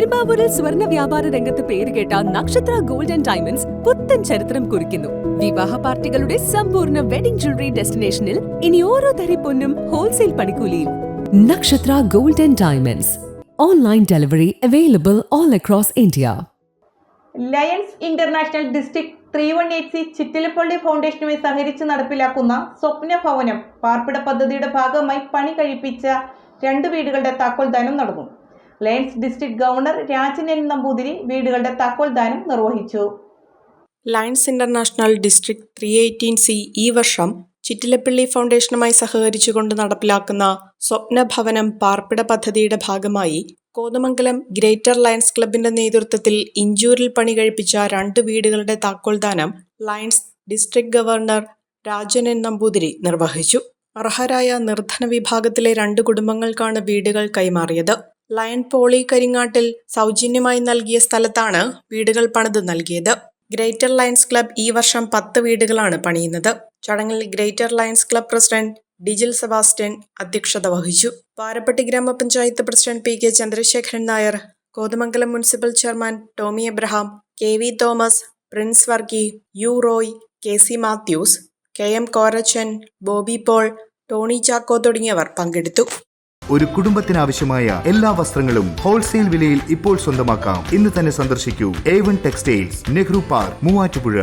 പെരുമ്പാവൂരിൽ സ്വർണ്ണ വ്യാപാര രംഗത്ത് പേരുകേട്ട നക്ഷത്ര ഗോൾഡ് ആൻഡ് ഡയമണ്ട്സ് പുത്തൻ ചരിത്രം കുറിക്കുന്നു. വിവാഹ പാർട്ടികളുടെ സമ്പൂർണ്ണ വെഡിംഗ് ജ്വല്ലറി ഡെസ്റ്റിനേഷനിൽ ഇനി ഓരോ തരി പൊന്നും ഹോൾസെയിൽ പണിക്കൂലിയിൽ. Nakshatra gold and diamonds. Online delivery available all across India. Lions international district 318C Chittilappilly ഫൗണ്ടേഷനുമായി സഹകരിച്ച് നടപ്പിലാക്കുന്ന സ്വപ്ന ഭവനം പാർപ്പിട പദ്ധതിയുടെ ഭാഗമായി പണി കഴിപ്പിച്ച 2 വീടുകളുടെ താക്കോൽദാനം നടന്നു. Lions district governor Rajan N Namboothiri വീടുകളുടെ താക്കോൽദാനം നിർവഹിച്ചു. ലയൺസ് ഇന്റർനാഷണൽ ഡിസ്ട്രിക്ട് 318C ഈ വർഷം ചിറ്റിലപ്പള്ളി ഫൗണ്ടേഷനുമായി സഹകരിച്ചുകൊണ്ട് നടപ്പിലാക്കുന്ന സ്വപ്ന ഭവനം പാർപ്പിട പദ്ധതിയുടെ ഭാഗമായി കോതമംഗലം ഗ്രേറ്റർ ലയൺസ് ക്ലബിന്റെ നേതൃത്വത്തിൽ ഇഞ്ചൂരിൽ പണി കഴിപ്പിച്ച 2 വീടുകളുടെ താക്കോൽദാനം lions district governor Rajan N Namboothiri നിർവഹിച്ചു. അർഹരായ നിർധന വിഭാഗത്തിലെ 2 കുടുംബങ്ങൾക്കാണ് വീടുകൾ കൈമാറിയത്. ലയൺ പോളി കരിങ്ങാട്ടിൽ സൗജന്യമായി നൽകിയ സ്ഥലത്താണ് വീടുകൾ പണിത് നൽകിയത്. ഗ്രേറ്റർ ലയൺസ് ക്ലബ് ഈ വർഷം 10 വീടുകളാണ് പണിയുന്നത്. ചടങ്ങിൽ greater lions club president Dijil Sebastian അധ്യക്ഷത വഹിച്ചു. പാരപ്പട്ടി ഗ്രാമപഞ്ചായത്ത് president P K Chandrasekharan Nair, Kothamangalam municipal chairman Tomy Abraham, KV Thomas, Prince Varghese, U Roy, KC Mathews, KM Korachan, Bobby Paul, Tony Chacko തുടങ്ങിയവർ പങ്കെടുത്തു. ഒരു കുടുംബത്തിനാവശ്യമായ എല്ലാ വസ്ത്രങ്ങളും ഹോൾസെയിൽ വിലയിൽ ഇപ്പോൾ സ്വന്തമാക്കാം. ഇന്ന് തന്നെ സന്ദർശിക്കൂ A1 textiles, Nehru park, Muvattupuzha.